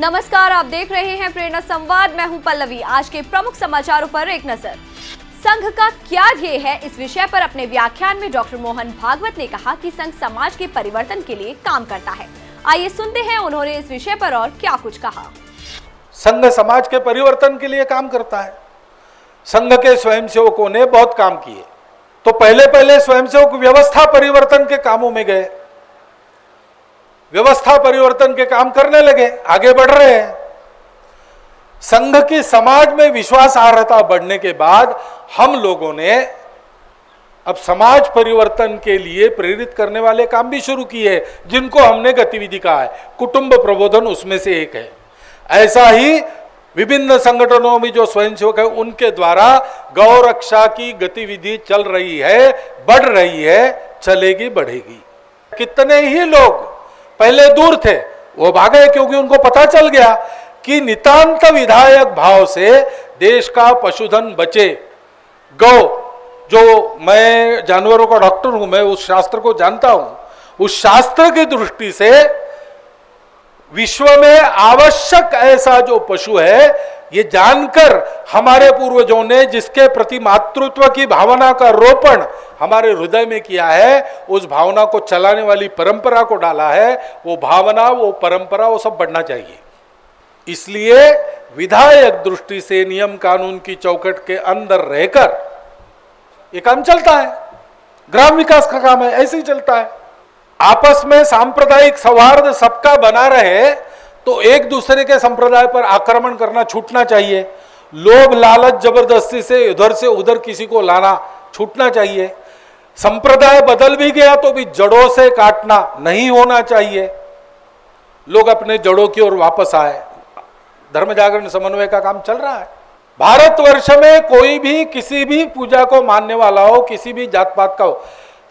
नमस्कार, आप देख रहे हैं प्रेरणा संवाद। मैं हूं पल्लवी। आज के प्रमुख समाचारों पर एक नजर। संघ का क्या ध्येय है, इस विषय पर अपने व्याख्यान में डॉक्टर मोहन भागवत ने कहा कि संघ समाज के परिवर्तन के लिए काम करता है। आइए सुनते हैं उन्होंने इस विषय पर और क्या कुछ कहा। संघ समाज के परिवर्तन के लिए काम करता है। संघ के स्वयंसेवकों ने बहुत काम किए। तो पहले स्वयंसेवक व्यवस्था परिवर्तन के कामों में गए, व्यवस्था परिवर्तन के काम करने लगे, आगे बढ़ रहे हैं। संघ की समाज में विश्वासार्हता बढ़ने के बाद हम लोगों ने अब समाज परिवर्तन के लिए प्रेरित करने वाले काम भी शुरू किए, जिनको हमने गतिविधि कहा है। कुटुंब प्रबोधन उसमें से एक है। ऐसा ही विभिन्न संगठनों में जो स्वयंसेवक है उनके द्वारा गौ रक्षा की गतिविधि चल रही है, बढ़ रही है, चलेगी, बढ़ेगी। कितने ही लोग पहले दूर थे, वो भागे, क्योंकि उनको पता चल गया कि नितांत विधायक भाव से देश का पशुधन बचे। गौ, जो मैं जानवरों का डॉक्टर हूं, मैं उस शास्त्र को जानता हूं। उस शास्त्र की दृष्टि से विश्व में आवश्यक ऐसा जो पशु है, ये जानकर हमारे पूर्वजों ने जिसके प्रति मातृत्व की भावना का रोपण हमारे हृदय में किया है, उस भावना को चलाने वाली परंपरा को डाला है। वो भावना, वो परंपरा, वो सब बढ़ना चाहिए। इसलिए विधायक दृष्टि से नियम कानून की चौखट के अंदर रहकर ये काम चलता है। ग्राम विकास का काम है, ऐसे ही चलता है। आपस में सांप्रदायिक सौहार्द सबका बना रहे तो एक दूसरे के संप्रदाय पर आक्रमण करना छूटना चाहिए। लोभ लालच जबरदस्ती से इधर से उधर किसी को लाना छूटना चाहिए। संप्रदाय बदल भी गया तो भी जड़ों से काटना नहीं होना चाहिए। लोग अपने जड़ों की ओर वापस आए। धर्म जागरण समन्वय का काम चल रहा है। भारतवर्ष में कोई भी किसी भी पूजा को मानने वाला हो, किसी भी जात पात का हो,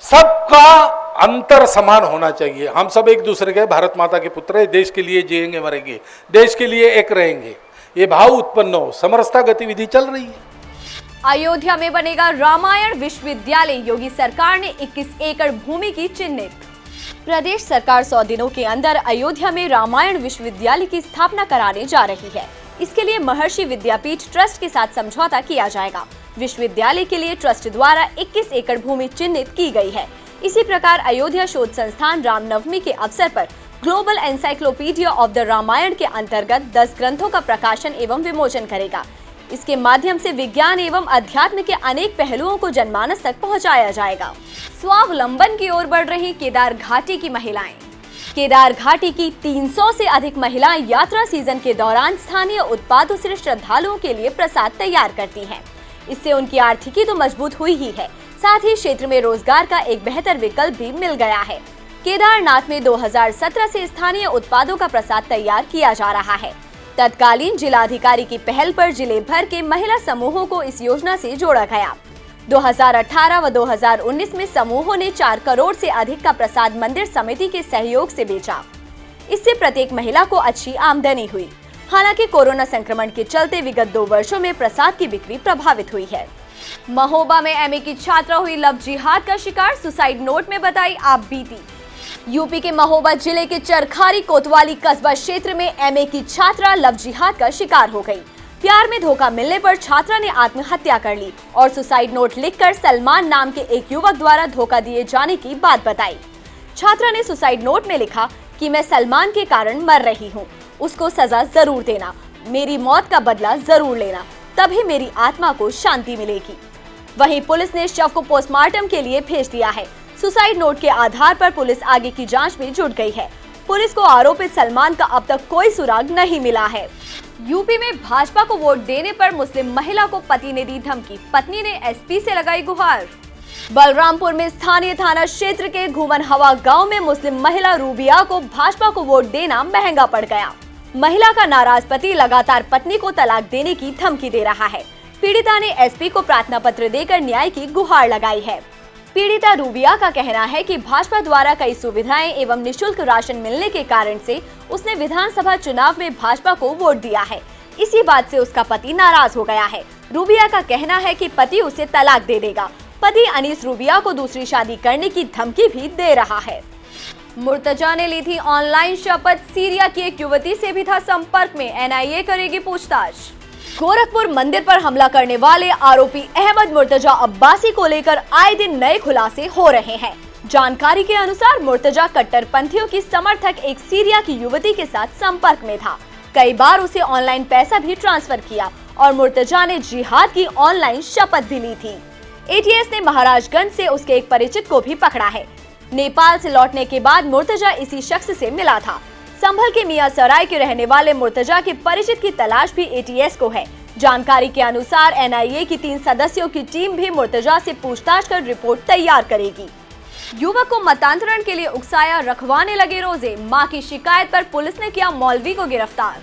सबका अंतर समान होना चाहिए। हम सब एक दूसरे के भारत माता के पुत्र हैं, देश के लिए जिएंगे मरेंगे, देश के लिए एक रहेंगे, ये भाव उत्पन्न हो, समरसता गतिविधि चल रही है। अयोध्या में बनेगा रामायण विश्वविद्यालय, योगी सरकार ने 21 एकड़ भूमि की चिन्हित। प्रदेश सरकार 100 दिनों के अंदर अयोध्या में रामायण विश्वविद्यालय की स्थापना कराने जा रही है। इसके लिए महर्षि विद्यापीठ ट्रस्ट के साथ समझौता किया जाएगा। विश्वविद्यालय के लिए ट्रस्ट द्वारा 21 एकड़ भूमि चिन्हित की गई है। इसी प्रकार अयोध्या शोध संस्थान रामनवमी के अवसर पर global encyclopedia of the Ramayana के अंतर्गत 10 ग्रंथों का प्रकाशन एवं विमोचन करेगा। इसके माध्यम से विज्ञान एवं अध्यात्म के अनेक पहलुओं को जनमानस तक पहुंचाया जाएगा। स्वावलंबन की ओर बढ़ रही केदार घाटी की महिलाएं। केदार घाटी की 300 से अधिक महिलाएं यात्रा सीजन के दौरान स्थानीय उत्पादों से श्रद्धालुओं के लिए प्रसाद तैयार करती हैं। इससे उनकी आर्थिकी तो मजबूत हुई ही है, साथ ही क्षेत्र में रोजगार का एक बेहतर विकल्प भी मिल गया है। केदारनाथ में 2017 से स्थानीय उत्पादों का प्रसाद तैयार किया जा रहा है। तत्कालीन जिलाधिकारी की पहल पर जिले भर के महिला समूहों को इस योजना से जोड़ा गया। 2018 व 2019 में समूहों ने 4 करोड़ से अधिक का प्रसाद मंदिर समिति के सहयोग से बेचा। इससे प्रत्येक महिला को अच्छी आमदनी हुई। हालांकि कोरोना संक्रमण के चलते विगत 2 वर्षों में प्रसाद की बिक्री प्रभावित हुई है। महोबा में एमए की छात्रा हुई लव जिहाद का शिकार, सुसाइड नोट में बताई आप बीती। यूपी के महोबा जिले के चरखारी कोतवाली कस्बा क्षेत्र में एमए की छात्रा लव जिहाद का शिकार हो गई। प्यार में धोखा मिलने पर छात्रा ने आत्महत्या कर ली और सुसाइड नोट लिखकर सलमान नाम के एक युवक द्वारा धोखा दिए जाने की बात बताई। छात्रा ने सुसाइड नोट में लिखा कि मैं सलमान के कारण मर रही हूँ, उसको सजा जरूर देना, मेरी मौत का बदला जरूर लेना, तभी मेरी आत्मा को शांति मिलेगी। वहीं पुलिस ने शव को पोस्टमार्टम के लिए भेज दिया है। सुसाइड नोट के आधार पर पुलिस आगे की जांच में जुट गई है। पुलिस को आरोपित सलमान का अब तक कोई सुराग नहीं मिला है। यूपी में भाजपा को वोट देने पर मुस्लिम महिला को पति ने दी धमकी, पत्नी ने एसपी से लगाई गुहार। बलरामपुर में स्थानीय थाना क्षेत्र के घूमन हवा गाँव में मुस्लिम महिला रूबिया को भाजपा को वोट देना महंगा पड़ गया। महिला का नाराज पति लगातार पत्नी को तलाक देने की धमकी दे रहा है। पीड़िता ने एसपी को प्रार्थना पत्र देकर न्याय की गुहार लगाई है। पीड़िता रूबिया का कहना है कि भाजपा द्वारा कई सुविधाएं एवं निशुल्क राशन मिलने के कारण से उसने विधानसभा चुनाव में भाजपा को वोट दिया है। इसी बात से उसका पति नाराज हो गया है। रूबिया का कहना है कि पति उसे तलाक दे देगा। पति अनीस रूबिया को दूसरी शादी करने की धमकी भी दे रहा है। मुर्तजा ने ली थी ऑनलाइन शपथ, सीरिया की एक युवती से भी था संपर्क में, एनआईए करेगी पूछताछ। गोरखपुर मंदिर पर हमला करने वाले आरोपी अहमद मुर्तजा अब्बासी को लेकर आए दिन नए खुलासे हो रहे हैं। जानकारी के अनुसार मुर्तजा कट्टरपंथियों की समर्थक एक सीरिया की युवती के साथ संपर्क में था। कई बार उसे ऑनलाइन पैसा भी ट्रांसफर किया और मुर्तजा ने जिहाद की ऑनलाइन शपथ भी ली थी। एटीएस ने महाराजगंज से उसके एक परिचित को भी पकड़ा है। नेपाल से लौटने के बाद मुर्तजा इसी शख्स से मिला था। संभल के मियां सराय के रहने वाले मुर्तजा के परिचित की तलाश भी एटीएस को है। जानकारी के अनुसार एनआईए की 3 सदस्यों की टीम भी मुर्तजा से पूछताछ कर रिपोर्ट तैयार करेगी। युवक को मतांतरण के लिए उकसाया, रखवाने लगे रोजे, मां की शिकायत पर पुलिस ने किया मौलवी को गिरफ्तार।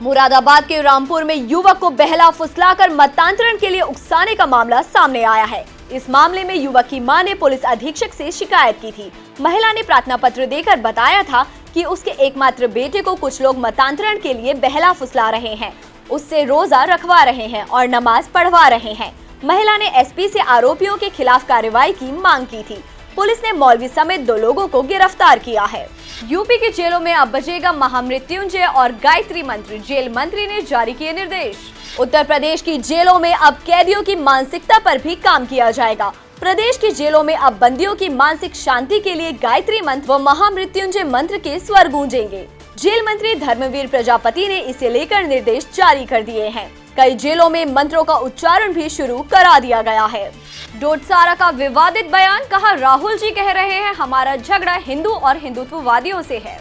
मुरादाबाद के रामपुर में युवक को बहला फुसलाकर मतांतरण के लिए उकसाने का मामला सामने आया है। इस मामले में युवक की मां ने पुलिस अधीक्षक से शिकायत की थी। महिला ने प्रार्थना पत्र देकर बताया था कि उसके एकमात्र बेटे को कुछ लोग मतांतरण के लिए बहला फुसला रहे हैं, उससे रोजा रखवा रहे हैं और नमाज पढ़वा रहे हैं। महिला ने एसपी से आरोपियों के खिलाफ कार्रवाई की मांग की थी। पुलिस ने मौलवी समेत 2 लोगों को गिरफ्तार किया है। यूपी की जेलों में अब बजेगा महामृत्युंजय और गायत्री मंत्र, जेल मंत्री ने जारी किए निर्देश। उत्तर प्रदेश की जेलों में अब कैदियों की मानसिकता पर भी काम किया जाएगा। प्रदेश की जेलों में अब बंदियों की मानसिक शांति के लिए गायत्री मंत्र व महामृत्युंजय मंत्र के स्वर गूंजेंगे। जेल मंत्री धर्मवीर प्रजापति ने इसे लेकर निर्देश जारी कर दिए हैं। कई जेलों में मंत्रों का उच्चारण भी शुरू करा दिया गया है। डोटसारा का विवादित बयान, कहा राहुल जी कह रहे हैं हमारा झगड़ा हिंदू और हिंदुत्ववादियों से है।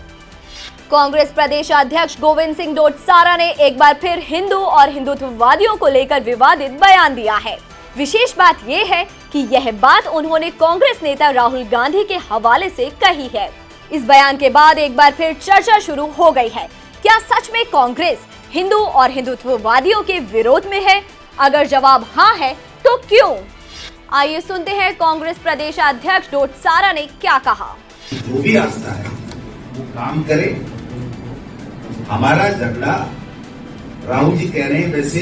कांग्रेस प्रदेश अध्यक्ष गोविंद सिंह डोटसारा ने एक बार फिर हिंदू और हिंदुत्ववादियों को लेकर विवादित बयान दिया है। विशेष बात यह है कि यह बात उन्होंने कांग्रेस नेता राहुल गांधी के हवाले से कही है। इस बयान के बाद एक बार फिर चर्चा शुरू हो गई है। क्या सच में कांग्रेस हिंदू और हिंदुत्ववादियों के विरोध में है? अगर जवाब हाँ है तो क्यों? आइए सुनते हैं कांग्रेस प्रदेश अध्यक्ष डोटसारा ने क्या कहा। जो भी आस्था है वो काम करे। हमारा झगड़ा राहुल जी कह रहे हैं वैसे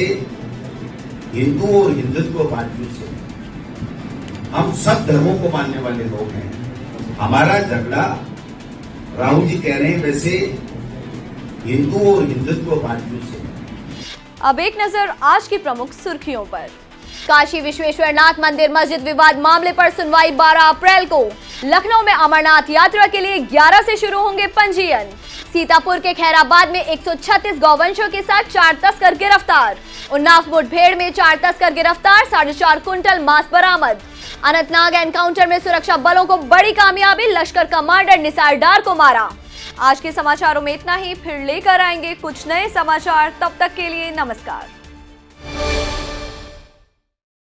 हिंदू और हिंदुत्ववादियों से, हम सब धर्मों को मानने वाले लोग हैं। हमारा झगड़ा राहुल जी कह रहे हैं वैसे हिंदू और हिंदुत्ववादियों से। अब एक नजर आज की प्रमुख सुर्खियों पर। काशी विश्वेश्वरनाथ मंदिर मस्जिद विवाद मामले पर सुनवाई 12 अप्रैल को। लखनऊ में अमरनाथ यात्रा के लिए 11 से शुरू होंगे पंजीयन। सीतापुर के खैराबाद में 136 गौवंशों के साथ 4 तस्कर गिरफ्तार। उन्नाव मुठभेड़ में 4 तस्कर गिरफ्तार, 4.5 कुंटल मांस बरामद। अनंतनाग एनकाउंटर में सुरक्षा बलों को बड़ी कामयाबी, लश्कर कमांडर निसार डार को मारा। आज के समाचारों में इतना ही, फिर लेकर आएंगे कुछ नए समाचार। तब तक के लिए नमस्कार।